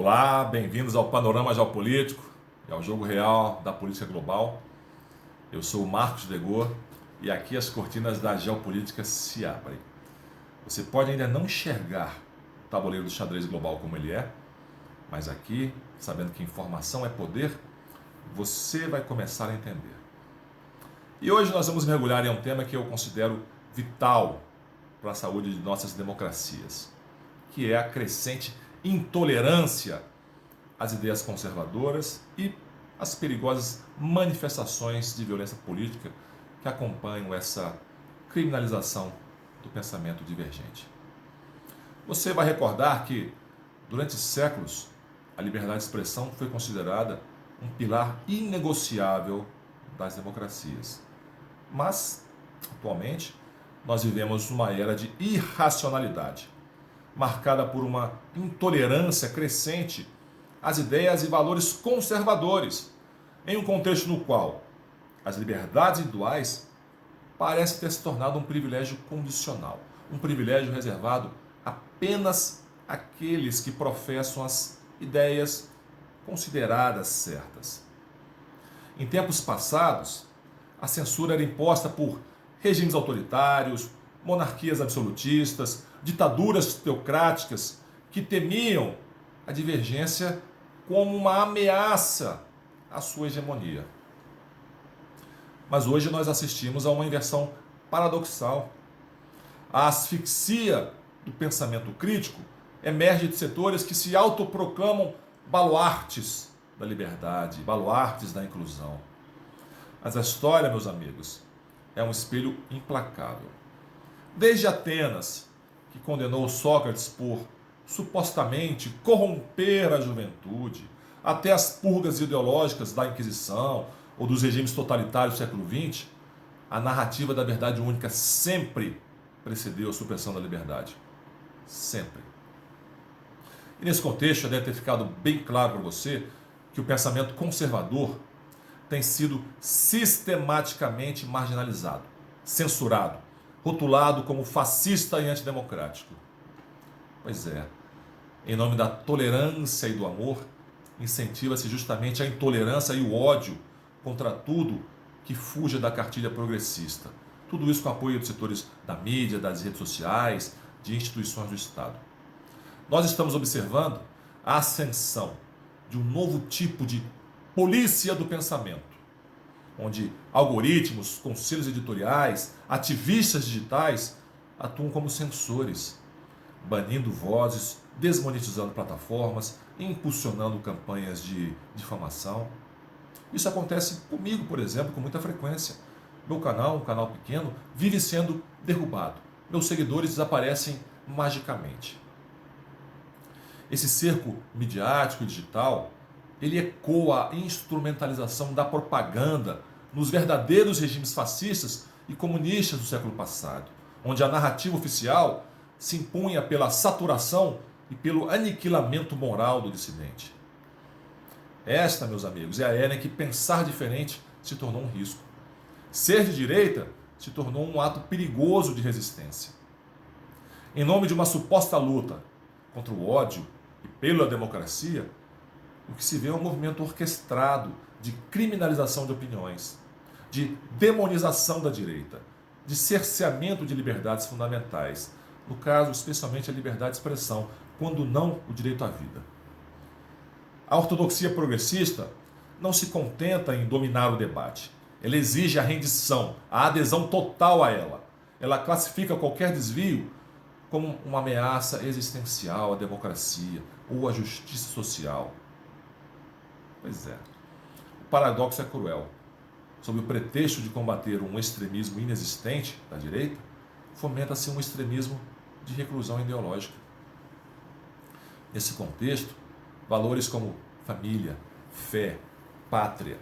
Olá, bem-vindos ao Panorama Geopolítico e ao Jogo Real da Política Global. Eu sou o Marcos Degor e aqui as cortinas da geopolítica se abrem. Você pode ainda não enxergar o tabuleiro do xadrez global como ele é, mas aqui, sabendo que informação é poder, você vai começar a entender. E hoje nós vamos mergulhar em um tema que eu considero vital para a saúde de nossas democracias, que é a crescente intolerância às ideias conservadoras e às perigosas manifestações de violência política que acompanham essa criminalização do pensamento divergente. Você vai recordar que, durante séculos, a liberdade de expressão foi considerada um pilar inegociável das democracias. Mas, atualmente, nós vivemos uma era de irracionalidade, marcada por uma intolerância crescente às ideias e valores conservadores, em um contexto no qual as liberdades individuais parecem ter se tornado um privilégio condicional, um privilégio reservado apenas àqueles que professam as ideias consideradas certas. Em tempos passados, a censura era imposta por regimes autoritários, monarquias absolutistas, ditaduras teocráticas que temiam a divergência como uma ameaça à sua hegemonia. Mas hoje nós assistimos a uma inversão paradoxal. A asfixia do pensamento crítico emerge de setores que se autoproclamam baluartes da liberdade, baluartes da inclusão. Mas a história, meus amigos, é um espelho implacável. Desde Atenas, que condenou Sócrates por supostamente corromper a juventude, até as purgas ideológicas da Inquisição ou dos regimes totalitários do século XX, a narrativa da verdade única sempre precedeu a supressão da liberdade. Sempre. E nesse contexto, já deve ter ficado bem claro para você que o pensamento conservador tem sido sistematicamente marginalizado, censurado, rotulado como fascista e antidemocrático. Pois é, em nome da tolerância e do amor, incentiva-se justamente a intolerância e o ódio contra tudo que fuja da cartilha progressista. Tudo isso com apoio dos setores da mídia, das redes sociais, de instituições do Estado. Nós estamos observando a ascensão de um novo tipo de polícia do pensamento, onde algoritmos, conselhos editoriais, ativistas digitais atuam como censores, banindo vozes, desmonetizando plataformas, impulsionando campanhas de difamação. Isso acontece comigo, por exemplo, com muita frequência. Meu canal, um canal pequeno, vive sendo derrubado. Meus seguidores desaparecem magicamente. Esse cerco midiático e digital, ele ecoa a instrumentalização da propaganda nos verdadeiros regimes fascistas e comunistas do século passado, onde a narrativa oficial se impunha pela saturação e pelo aniquilamento moral do dissidente. Esta, meus amigos, é a era em que pensar diferente se tornou um risco. Ser de direita se tornou um ato perigoso de resistência. Em nome de uma suposta luta contra o ódio e pela democracia, o que se vê é um movimento orquestrado de criminalização de opiniões, de demonização da direita, de cerceamento de liberdades fundamentais, no caso, especialmente a liberdade de expressão, quando não o direito à vida. A ortodoxia progressista não se contenta em dominar o debate. Ela exige a rendição, a adesão total a ela. Ela classifica qualquer desvio como uma ameaça existencial à democracia ou à justiça social. Pois é. O paradoxo é cruel. Sob o pretexto de combater um extremismo inexistente da direita, fomenta-se um extremismo de reclusão ideológica. Nesse contexto, valores como família, fé, pátria,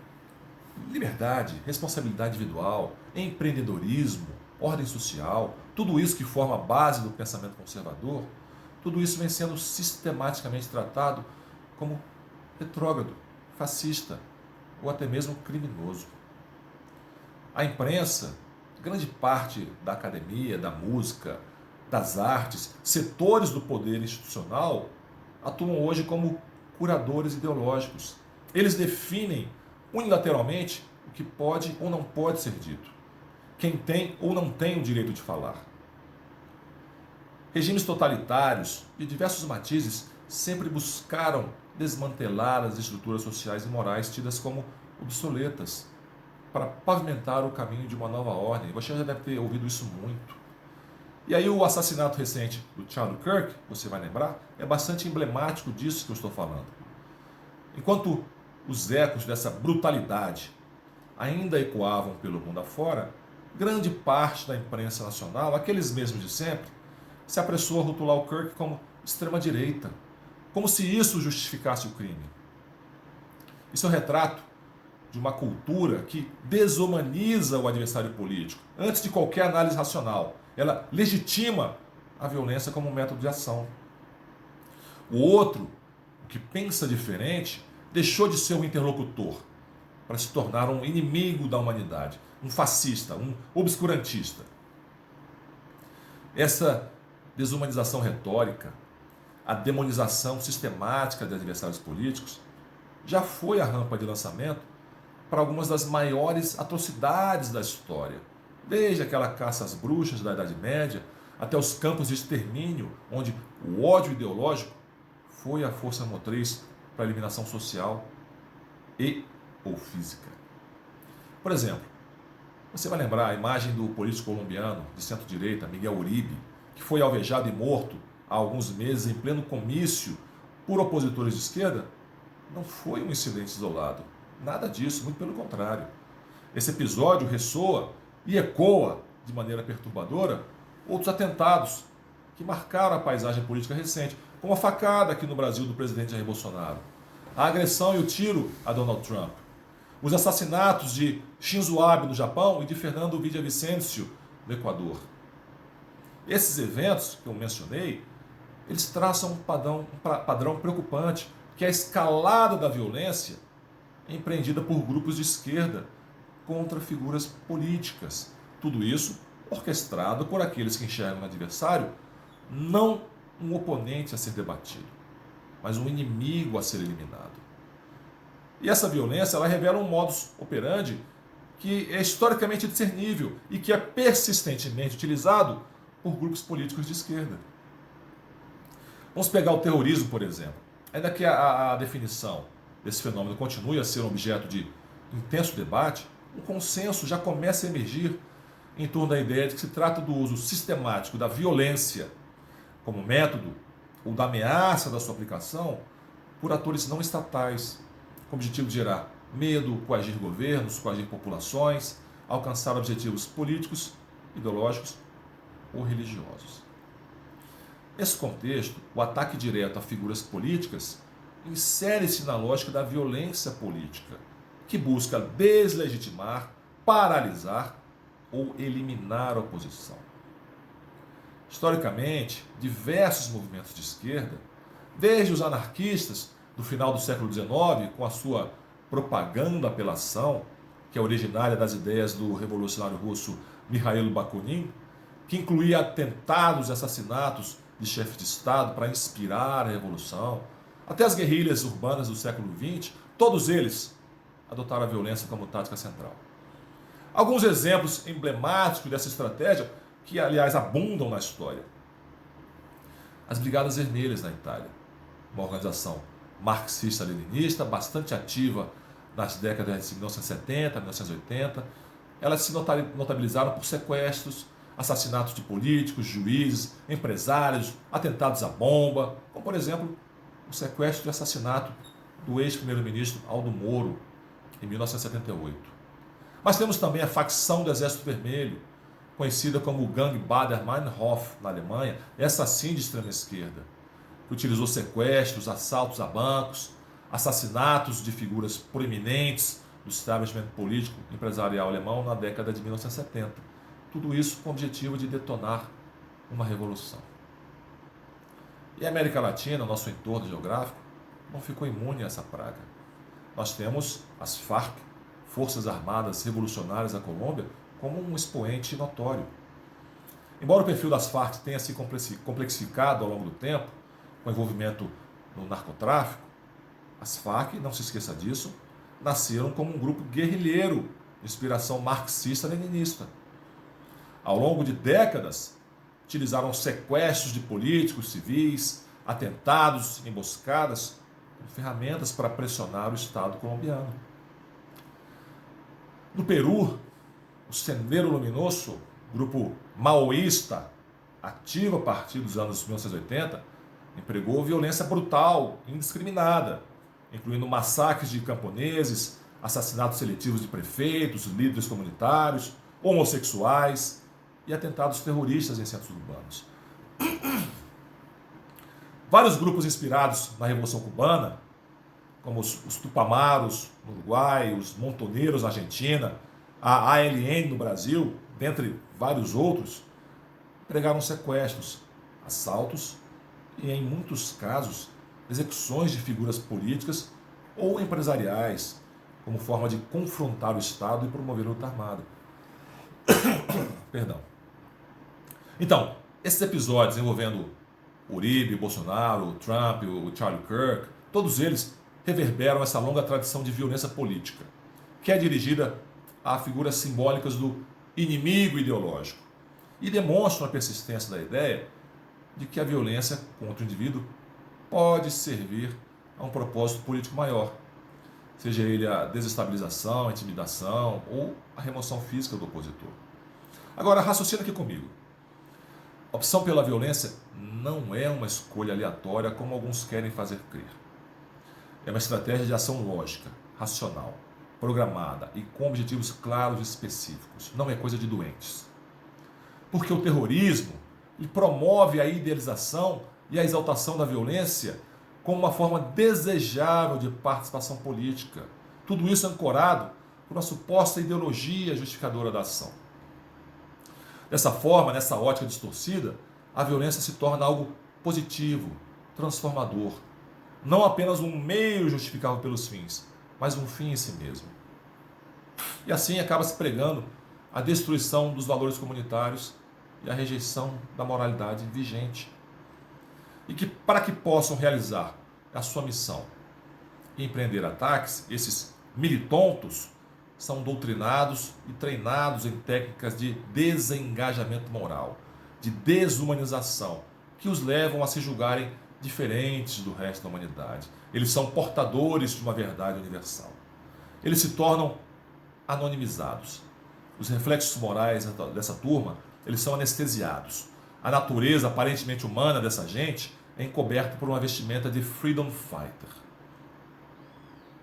liberdade, responsabilidade individual, empreendedorismo, ordem social, tudo isso que forma a base do pensamento conservador, tudo isso vem sendo sistematicamente tratado como retrógrado, fascista ou até mesmo criminoso. A imprensa, grande parte da academia, da música, das artes, setores do poder institucional atuam hoje como curadores ideológicos. Eles definem unilateralmente o que pode ou não pode ser dito, quem tem ou não tem o direito de falar. Regimes totalitários de diversos matizes sempre buscaram desmantelar as estruturas sociais e morais tidas como obsoletas para pavimentar o caminho de uma nova ordem. Você já deve ter ouvido isso muito. E aí o assassinato recente do Charlie Kirk, você vai lembrar, é bastante emblemático disso que eu estou falando. Enquanto os ecos dessa brutalidade ainda ecoavam pelo mundo afora, grande parte da imprensa nacional, aqueles mesmos de sempre, se apressou a rotular o Kirk como extrema-direita, como se isso justificasse o crime. Isso é um retrato de uma cultura que desumaniza o adversário político. Antes de qualquer análise racional, ela legitima a violência como um método de ação. O outro, o que pensa diferente, deixou de ser um interlocutor para se tornar um inimigo da humanidade, um fascista, um obscurantista. Essa desumanização retórica, a demonização sistemática de adversários políticos, já foi a rampa de lançamento para algumas das maiores atrocidades da história, desde aquela caça às bruxas da Idade Média até os campos de extermínio, onde o ódio ideológico foi a força motriz para a eliminação social e ou física. Por exemplo, você vai lembrar a imagem do político colombiano de centro-direita, Miguel Uribe, que foi alvejado e morto há alguns meses em pleno comício por opositores de esquerda? Não foi um incidente isolado. Nada disso, muito pelo contrário. Esse episódio ressoa e ecoa de maneira perturbadora outros atentados que marcaram a paisagem política recente, como a facada aqui no Brasil do presidente Jair Bolsonaro, a agressão e o tiro a Donald Trump, os assassinatos de Shinzo Abe no Japão e de Fernando Villavicencio no Equador. Esses eventos que eu mencionei, eles traçam um padrão preocupante, que é a escalada da violência empreendida por grupos de esquerda contra figuras políticas. Tudo isso orquestrado por aqueles que enxergam no adversário não um oponente a ser debatido, mas um inimigo a ser eliminado. E essa violência, ela revela um modus operandi que é historicamente discernível e que é persistentemente utilizado por grupos políticos de esquerda. Vamos pegar o terrorismo, por exemplo. Ainda que a definição desse fenômeno continue a ser um objeto de intenso debate, um consenso já começa a emergir em torno da ideia de que se trata do uso sistemático da violência como método ou da ameaça da sua aplicação por atores não estatais, com o objetivo de gerar medo, coagir governos, coagir populações, alcançar objetivos políticos, ideológicos ou religiosos. Nesse contexto, o ataque direto a figuras políticas insere-se na lógica da violência política, que busca deslegitimar, paralisar ou eliminar a oposição. Historicamente, diversos movimentos de esquerda, desde os anarquistas do final do século XIX, com a sua propaganda pela ação, que é originária das ideias do revolucionário russo Mikhail Bakunin, que incluía atentados e assassinatos de chefes de Estado para inspirar a revolução, até as guerrilhas urbanas do século XX, todos eles adotaram a violência como tática central. Alguns exemplos emblemáticos dessa estratégia, que aliás abundam na história. As Brigadas Vermelhas na Itália, uma organização marxista-leninista, bastante ativa nas décadas de 1970, 1980. Elas se notabilizaram por sequestros, assassinatos de políticos, juízes, empresários, atentados à bomba, como por exemplo o sequestro e assassinato do ex-primeiro-ministro Aldo Moro, em 1978. Mas temos também a facção do Exército Vermelho, conhecida como o Gang Baader-Meinhof na Alemanha, essa sim de extrema esquerda, que utilizou sequestros, assaltos a bancos, assassinatos de figuras proeminentes do establishment político empresarial alemão na década de 1970. Tudo isso com o objetivo de detonar uma revolução. E a América Latina, nosso entorno geográfico, não ficou imune a essa praga. Nós temos as FARC, Forças Armadas Revolucionárias da Colômbia, como um expoente notório. Embora o perfil das FARC tenha se complexificado ao longo do tempo, com envolvimento no narcotráfico, As Farc, não se esqueça disso, nasceram como um grupo guerrilheiro de inspiração marxista-leninista. Ao longo de décadas, utilizaram sequestros de políticos, civis, atentados, emboscadas, como ferramentas para pressionar o Estado colombiano. No Peru, o Sendero Luminoso, grupo maoísta, ativo a partir dos anos 1980, empregou violência brutal, indiscriminada, incluindo massacres de camponeses, assassinatos seletivos de prefeitos, líderes comunitários, homossexuais e atentados terroristas em centros urbanos. Vários grupos inspirados na Revolução Cubana, como os Tupamaros no Uruguai, os Montoneiros na Argentina, a ALN no Brasil, dentre vários outros, pregaram sequestros, assaltos e, em muitos casos, execuções de figuras políticas ou empresariais, como forma de confrontar o Estado e promover a luta armada. Perdão. Então, esses episódios envolvendo Uribe, Bolsonaro, Trump, o Charlie Kirk, todos eles reverberam essa longa tradição de violência política, que é dirigida a figuras simbólicas do inimigo ideológico, e demonstram a persistência da ideia de que a violência contra o indivíduo pode servir a um propósito político maior, seja ele a desestabilização, a intimidação ou a remoção física do opositor. Agora, raciocina aqui comigo. A opção pela violência não é uma escolha aleatória como alguns querem fazer crer. É uma estratégia de ação lógica, racional, programada e com objetivos claros e específicos. Não é coisa de doentes. Porque o terrorismo ele promove a idealização e a exaltação da violência como uma forma desejável de participação política. Tudo isso ancorado por uma suposta ideologia justificadora da ação. Dessa forma, nessa ótica distorcida, a violência se torna algo positivo, transformador. Não apenas um meio justificável pelos fins, mas um fim em si mesmo. E assim acaba se pregando a destruição dos valores comunitários e a rejeição da moralidade vigente. E que, para que possam realizar a sua missão e empreender ataques, esses militontos são doutrinados e treinados em técnicas de desengajamento moral, de desumanização, que os levam a se julgarem diferentes do resto da humanidade. Eles são portadores de uma verdade universal. Eles se tornam anonimizados. Os reflexos morais dessa turma, eles são anestesiados. A natureza aparentemente humana dessa gente é encoberta por uma vestimenta de freedom fighter.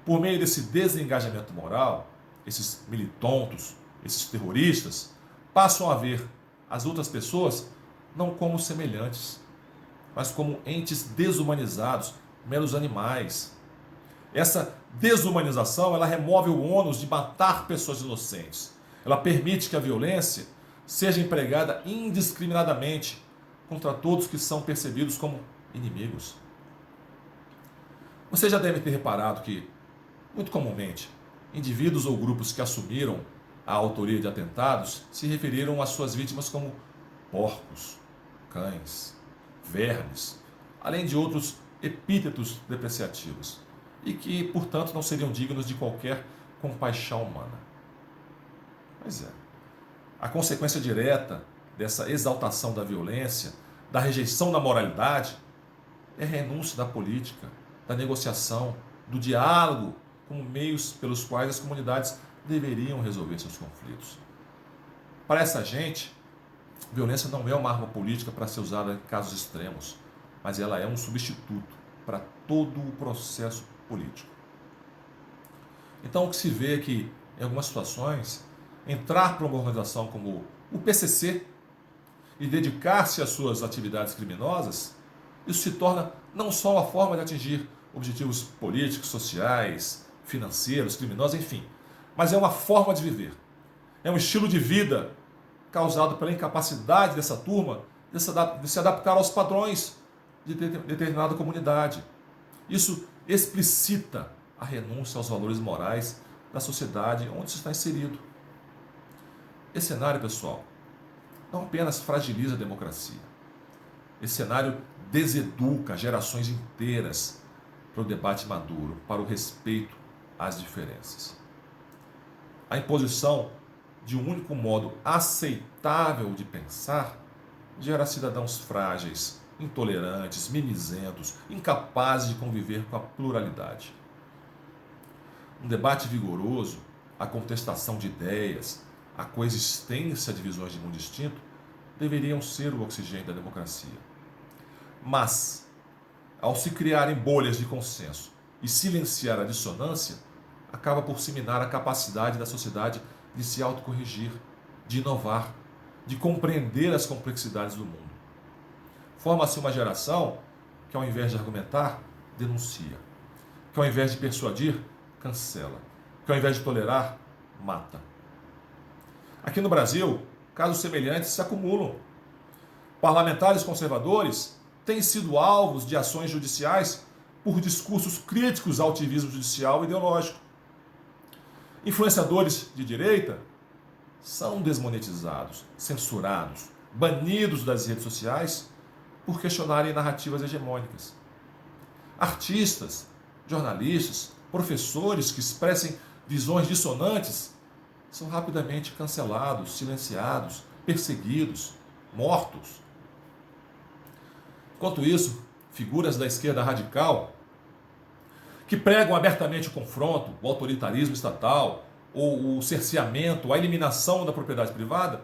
Por meio desse desengajamento moral, esses militontos, esses terroristas, passam a ver as outras pessoas não como semelhantes, mas como entes desumanizados, meros animais. Essa desumanização, ela remove o ônus de matar pessoas inocentes. Ela permite que a violência seja empregada indiscriminadamente contra todos que são percebidos como inimigos. Você já deve ter reparado que, muito comumente, indivíduos ou grupos que assumiram a autoria de atentados se referiram às suas vítimas como porcos, cães, vermes, além de outros epítetos depreciativos, e que, portanto, não seriam dignos de qualquer compaixão humana. Pois é. A consequência direta dessa exaltação da violência, da rejeição da moralidade, é a renúncia da política, da negociação, do diálogo como meios pelos quais as comunidades deveriam resolver seus conflitos. Para essa gente, violência não é uma arma política para ser usada em casos extremos, mas ela é um substituto para todo o processo político. Então, o que se vê é que, em algumas situações, entrar para uma organização como o PCC e dedicar-se às suas atividades criminosas, isso se torna não só uma forma de atingir objetivos políticos, sociais, financeiros, criminosos, enfim, mas é uma forma de viver. É um estilo de vida causado pela incapacidade dessa turma de se adaptar aos padrões de determinada comunidade. Isso explicita a renúncia aos valores morais da sociedade onde se está inserido. Esse cenário, pessoal, não apenas fragiliza a democracia. Esse cenário deseduca gerações inteiras para o debate maduro, para o respeito às diferenças. A imposição de um único modo aceitável de pensar gera cidadãos frágeis, intolerantes, mimizentos, incapazes de conviver com a pluralidade. Um debate vigoroso, a contestação de ideias, a coexistência de visões de mundo distinto deveriam ser o oxigênio da democracia. Mas, ao se criarem bolhas de consenso e silenciar a dissonância, acaba por se minar a capacidade da sociedade de se autocorrigir, de inovar, de compreender as complexidades do mundo. Forma-se uma geração que, ao invés de argumentar, denuncia, que, ao invés de persuadir, cancela, que, ao invés de tolerar, mata. Aqui no Brasil, casos semelhantes se acumulam. Parlamentares conservadores têm sido alvos de ações judiciais por discursos críticos ao ativismo judicial e ideológico. Influenciadores de direita são desmonetizados, censurados, banidos das redes sociais por questionarem narrativas hegemônicas. Artistas, jornalistas, professores que expressem visões dissonantes são rapidamente cancelados, silenciados, perseguidos, mortos. Enquanto isso, figuras da esquerda radical que pregam abertamente o confronto, o autoritarismo estatal, ou o cerceamento, a eliminação da propriedade privada,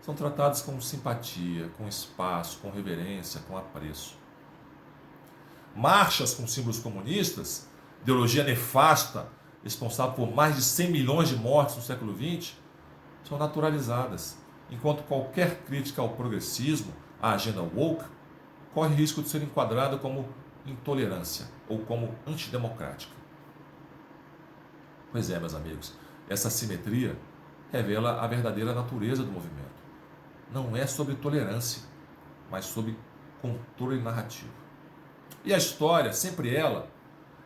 são tratados com simpatia, com espaço, com reverência, com apreço. Marchas com símbolos comunistas, ideologia nefasta, responsável por mais de 100 milhões de mortes no século XX, são naturalizadas, enquanto qualquer crítica ao progressismo, à agenda woke, corre risco de ser enquadrada como intolerância ou como antidemocrática. Pois é, meus amigos, essa assimetria revela a verdadeira natureza do movimento. Não é sobre tolerância, mas sobre controle narrativo. E a história, sempre ela,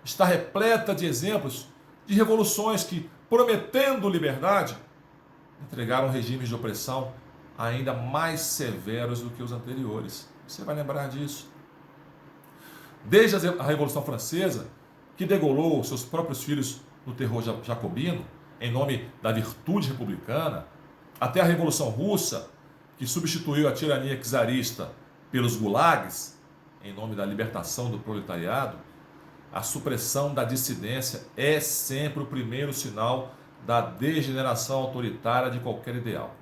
está repleta de exemplos de revoluções que, prometendo liberdade, entregaram regimes de opressão ainda mais severos do que os anteriores. Você vai lembrar disso. Desde a Revolução Francesa, que degolou seus próprios filhos no terror jacobino, em nome da virtude republicana, até a Revolução Russa, que substituiu a tirania czarista pelos gulags, em nome da libertação do proletariado, a supressão da dissidência é sempre o primeiro sinal da degeneração autoritária de qualquer ideal.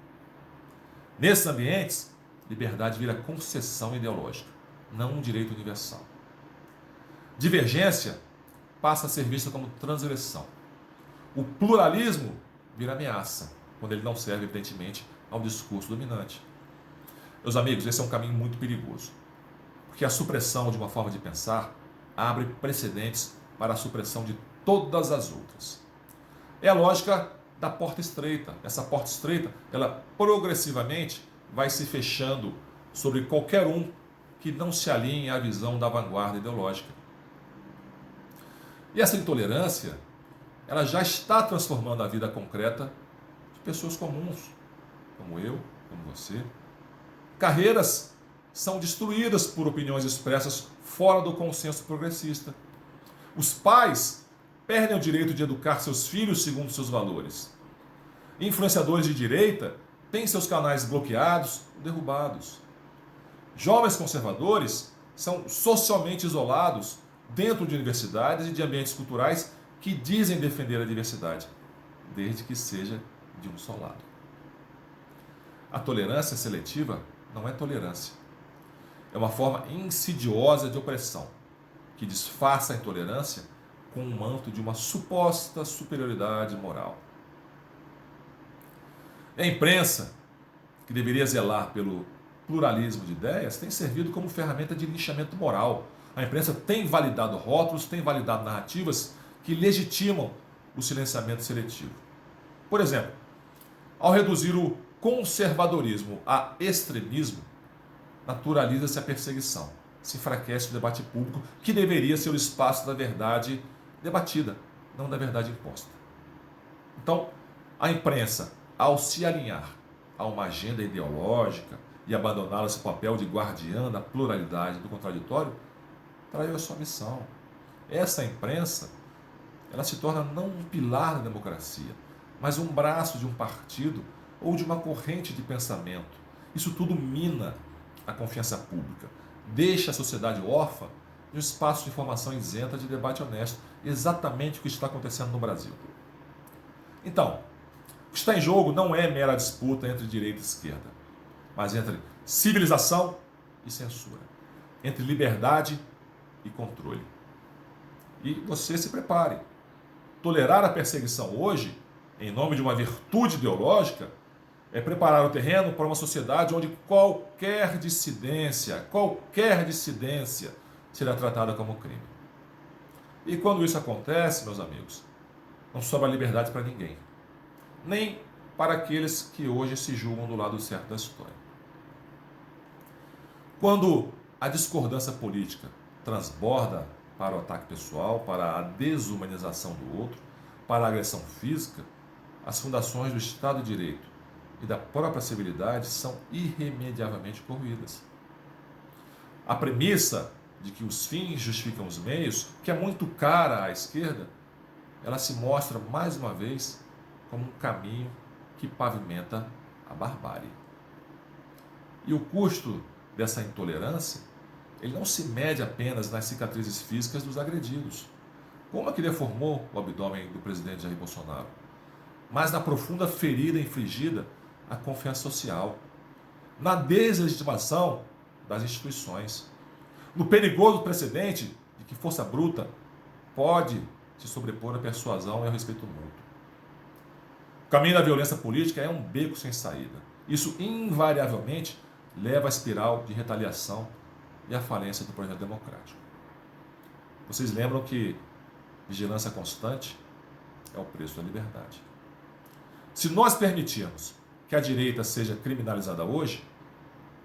Nesses ambientes, liberdade vira concessão ideológica, não um direito universal. Divergência passa a ser vista como transgressão. O pluralismo vira ameaça, quando ele não serve, evidentemente, ao discurso dominante. Meus amigos, esse é um caminho muito perigoso, porque a supressão de uma forma de pensar abre precedentes para a supressão de todas as outras. É a lógica da porta estreita. Essa porta estreita, ela progressivamente vai se fechando sobre qualquer um que não se alinhe à visão da vanguarda ideológica. E essa intolerância, ela já está transformando a vida concreta de pessoas comuns, como eu, como você. Carreiras são destruídas por opiniões expressas fora do consenso progressista. Os pais perdem o direito de educar seus filhos segundo seus valores. Influenciadores de direita têm seus canais bloqueados, derrubados. Jovens conservadores são socialmente isolados dentro de universidades e de ambientes culturais que dizem defender a diversidade, desde que seja de um só lado. A tolerância seletiva não é tolerância. É uma forma insidiosa de opressão, que disfarça a intolerância com um manto de uma suposta superioridade moral. A imprensa, que deveria zelar pelo pluralismo de ideias, tem servido como ferramenta de linchamento moral. A imprensa tem validado rótulos, tem validado narrativas que legitimam o silenciamento seletivo. Por exemplo, ao reduzir o conservadorismo a extremismo, naturaliza-se a perseguição, se enfraquece o debate público, que deveria ser o espaço da verdade debatida, não da verdade imposta. Então, a imprensa, ao se alinhar a uma agenda ideológica e abandonar esse papel de guardiã da pluralidade do contraditório, traiu a sua missão. essa imprensa, ela se torna não um pilar da democracia, mas um braço de um partido ou de uma corrente de pensamento. Isso tudo mina a confiança pública, deixa a sociedade órfã de um espaço de informação isenta, de debate honesto, exatamente o que está acontecendo no Brasil. Então, o que está em jogo não é mera disputa entre direita e esquerda, mas entre civilização e censura, entre liberdade e controle. E você se prepare. Tolerar a perseguição hoje, em nome de uma virtude ideológica, é preparar o terreno para uma sociedade onde qualquer dissidência será tratada como crime. E quando isso acontece, meus amigos, não sobra liberdade para ninguém, nem para aqueles que hoje se julgam do lado certo da história. Quando a discordância política transborda para o ataque pessoal, para a desumanização do outro, para a agressão física, as fundações do Estado de Direito e da própria civilidade são irremediavelmente corroídas. A premissa de que os fins justificam os meios, que é muito cara à esquerda, ela se mostra mais uma vez como um caminho que pavimenta a barbárie. E o custo dessa intolerância, ele não se mede apenas nas cicatrizes físicas dos agredidos, como a que deformou o abdômen do presidente Jair Bolsonaro, mas na profunda ferida infligida à confiança social, na deslegitimação das instituições, no perigoso precedente de que força bruta pode se sobrepor à persuasão e ao respeito mútuo. O caminho da violência política é um beco sem saída. Isso invariavelmente leva à espiral de retaliação e à falência do projeto democrático. Vocês lembram que vigilância constante é o preço da liberdade. Se nós permitirmos que a direita seja criminalizada hoje,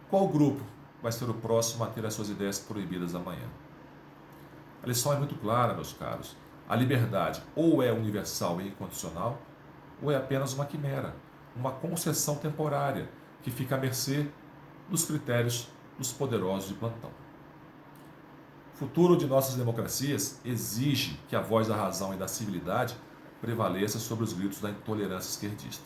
qual grupo vai ser o próximo a ter as suas ideias proibidas amanhã? A lição é muito clara, meus caros. A liberdade ou é universal e incondicional, ou é apenas uma quimera, uma concessão temporária que fica à mercê dos critérios dos poderosos de plantão. O futuro de nossas democracias exige que a voz da razão e da civilidade prevaleça sobre os gritos da intolerância esquerdista.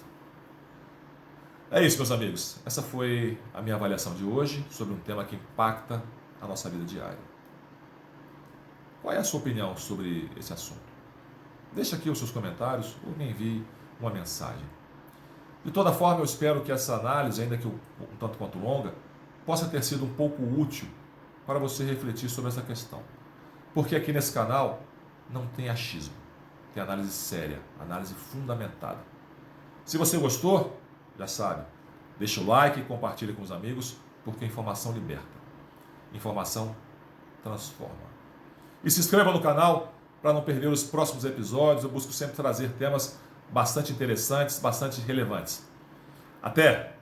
É isso, meus amigos. Essa foi a minha avaliação de hoje sobre um tema que impacta a nossa vida diária. Qual é a sua opinião sobre esse assunto? Deixe aqui os seus comentários ou me envie uma mensagem. De toda forma, eu espero que essa análise, ainda que um tanto quanto longa, possa ter sido um pouco útil para você refletir sobre essa questão. Porque aqui nesse canal não tem achismo, tem análise séria, análise fundamentada. Se você gostou, já sabe, deixa o like e compartilhe com os amigos, porque a informação liberta. Informação transforma. E se inscreva no canal para não perder os próximos episódios. Eu busco sempre trazer temas bastante interessantes, bastante relevantes. Até!